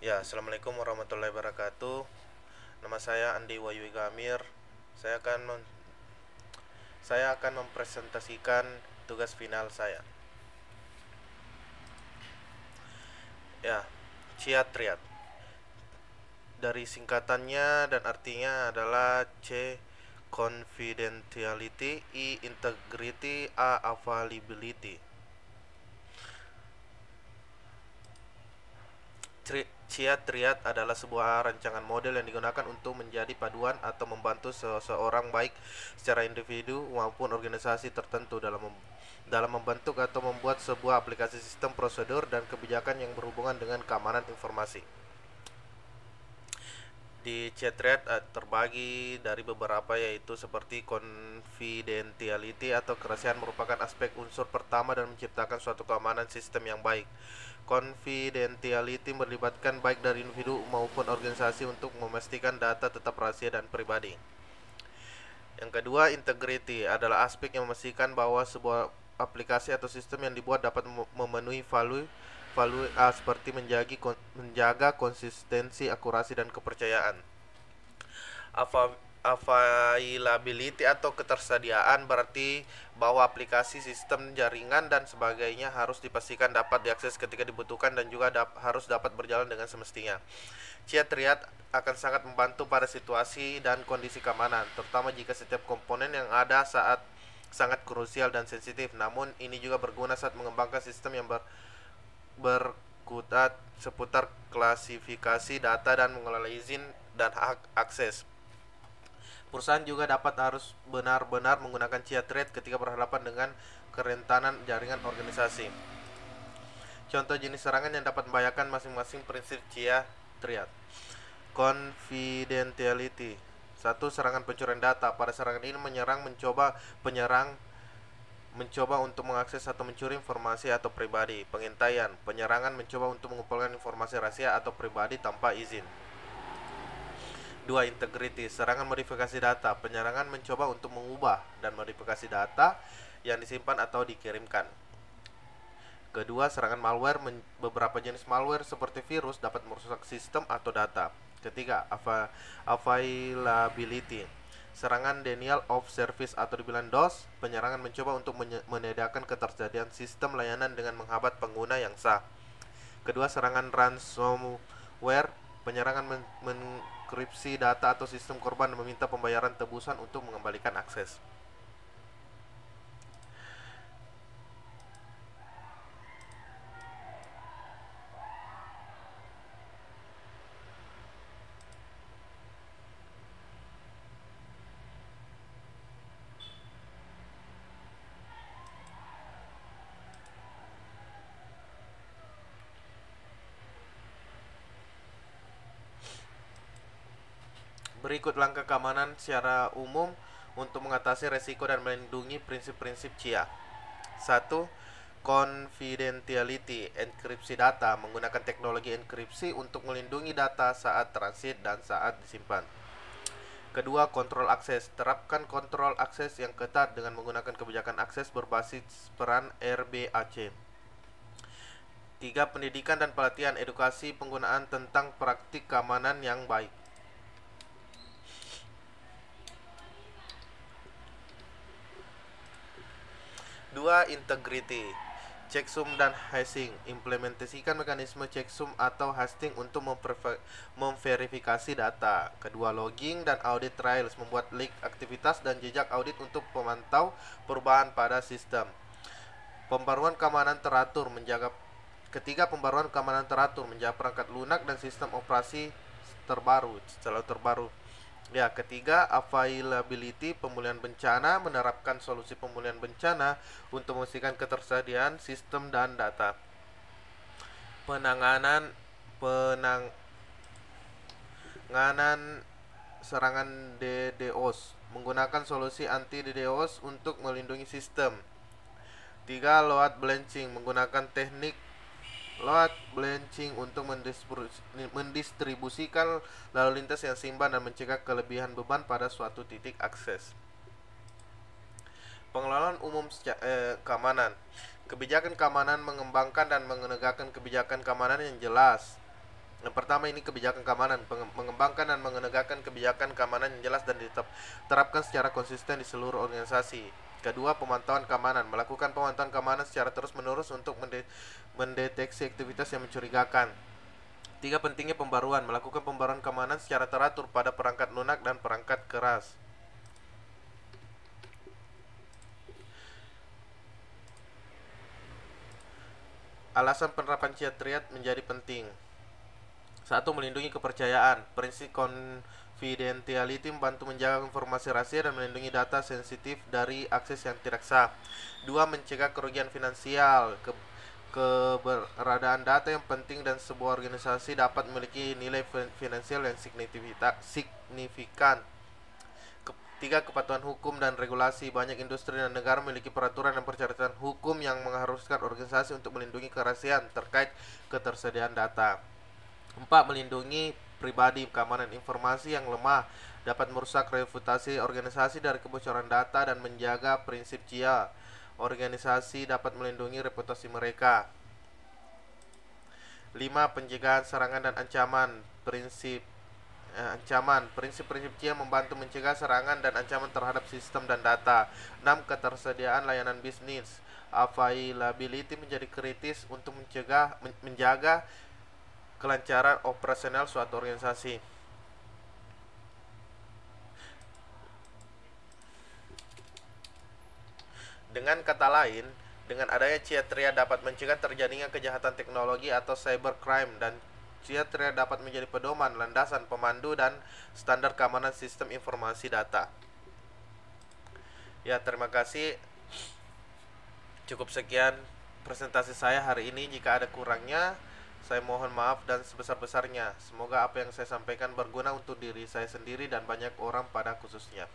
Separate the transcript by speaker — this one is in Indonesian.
Speaker 1: Ya, Assalamualaikum warahmatullahi wabarakatuh. Nama saya Andi Wayu Gamir. Saya akan saya akan mempresentasikan tugas final saya. Ya, Chia Triad. Dari singkatannya dan artinya adalah C confidentiality, I integrity, A availability. Chia Triad adalah sebuah rancangan model yang digunakan untuk menjadi paduan atau membantu seseorang baik secara individu maupun organisasi tertentu dalam membentuk atau membuat sebuah aplikasi sistem prosedur dan kebijakan yang berhubungan dengan keamanan informasi. Di Chia-Triad terbagi dari beberapa, yaitu seperti confidentiality atau kerahasiaan merupakan aspek unsur pertama dan menciptakan suatu keamanan sistem yang baik. Confidentiality melibatkan baik dari individu maupun organisasi untuk memastikan data tetap rahasia dan pribadi. Yang kedua, integrity adalah aspek yang memastikan bahwa sebuah aplikasi atau sistem yang dibuat dapat memenuhi value seperti menjaga konsistensi, akurasi, dan kepercayaan. Availability atau ketersediaan berarti bahwa aplikasi, sistem, jaringan, dan sebagainya harus dipastikan dapat diakses ketika dibutuhkan dan juga harus dapat berjalan dengan semestinya. Chia Triad akan sangat membantu pada situasi dan kondisi keamanan, terutama jika setiap komponen yang ada sangat krusial dan sensitif. Namun ini juga berguna saat mengembangkan sistem yang berkutat seputar klasifikasi data dan mengelola izin dan hak akses. Perusahaan juga harus benar-benar menggunakan Chia Triad ketika berhadapan dengan kerentanan jaringan organisasi. Contoh jenis serangan yang dapat membahayakan masing-masing prinsip Chia Triad. Confidentiality. 1. Serangan pencurian data. Pada serangan ini penyerang mencoba untuk mengakses atau mencuri informasi atau pribadi. Pengintaian. Penyerangan mencoba untuk mengumpulkan informasi rahasia atau pribadi tanpa izin. 2. Integrity. Serangan modifikasi data. Penyerangan mencoba untuk mengubah dan modifikasi data yang disimpan atau dikirimkan. Kedua, serangan malware. Beberapa jenis malware seperti virus dapat merusak sistem atau data. Ketiga, availability. Serangan denial of service atau dibilang DOS. Penyerangan mencoba untuk menyediakan ketersediaan sistem layanan dengan menghambat pengguna yang sah. Kedua, serangan ransomware. Penyerangan menkripsi data atau sistem korban dan meminta pembayaran tebusan untuk mengembalikan akses. Berikut langkah keamanan secara umum untuk mengatasi resiko dan melindungi prinsip-prinsip Chia. 1. Confidentiality. Enkripsi data. Menggunakan teknologi enkripsi untuk melindungi data saat transit dan saat disimpan. Kedua, kontrol akses. Terapkan kontrol akses yang ketat dengan menggunakan kebijakan akses berbasis peran RBAC. 3. Pendidikan dan pelatihan, edukasi penggunaan tentang praktik keamanan yang baik. 2. Integrity. Checksum dan hashing. Implementasikan mekanisme checksum atau hashing untuk memverifikasi data. Kedua, logging dan audit trails. Membuat link aktivitas dan jejak audit untuk memantau perubahan pada sistem. Pembaruan keamanan teratur. Ketiga, pembaruan keamanan teratur. Menjaga perangkat lunak dan sistem operasi selalu terbaru. Ya, ketiga, availability, pemulihan bencana. Menerapkan solusi pemulihan bencana untuk memastikan ketersediaan sistem dan data. Penanganan serangan DDoS. Menggunakan solusi anti DDoS untuk melindungi sistem. 3. Load balancing. Menggunakan teknik load balancing untuk mendistribusikan lalu lintas yang seimbang dan mencegah kelebihan beban pada suatu titik akses. Pengelolaan umum keamanan. Kebijakan keamanan. Mengembangkan dan menegakkan kebijakan keamanan yang jelas. Yang pertama ini kebijakan keamanan, mengembangkan dan menegakkan kebijakan keamanan yang jelas dan diterapkan secara konsisten di seluruh organisasi. Kedua, pemantauan keamanan, melakukan pemantauan keamanan secara terus-menerus untuk mendeteksi aktivitas yang mencurigakan. Tiga, pentingnya pembaruan, melakukan pembaruan keamanan secara teratur pada perangkat lunak dan perangkat keras. Alasan penerapan Triad menjadi penting. 1. Melindungi kepercayaan. Prinsip confidentiality membantu menjaga informasi rahasia dan melindungi data sensitif dari akses yang tidak sah. 2. Mencegah kerugian finansial. Keberadaan data yang penting dan sebuah organisasi dapat memiliki nilai finansial yang signifikan. 3. Kepatuhan hukum dan regulasi. Banyak industri dan negara memiliki peraturan dan persyaratan hukum yang mengharuskan organisasi untuk melindungi kerahasiaan terkait ketersediaan data. 4. Melindungi pribadi. Keamanan informasi yang lemah dapat merusak reputasi organisasi dari kebocoran data dan menjaga prinsip CIA. Organisasi dapat melindungi reputasi mereka. 5. Pencegahan serangan dan ancaman. Prinsip-prinsip CIA membantu mencegah serangan dan ancaman terhadap sistem dan data. 6. Ketersediaan layanan bisnis. Availability menjadi kritis untuk menjaga kelancaran operasional suatu organisasi. Dengan kata lain, dengan adanya Triad dapat mencegah terjadinya kejahatan teknologi atau cybercrime, dan Triad dapat menjadi pedoman, landasan, pemandu, dan standar keamanan sistem informasi data. Ya, terima kasih. Cukup sekian presentasi saya hari ini. Jika ada kurangnya, saya mohon maaf dan sebesar-besarnya. Semoga apa yang saya sampaikan berguna untuk diri saya sendiri dan banyak orang pada khususnya.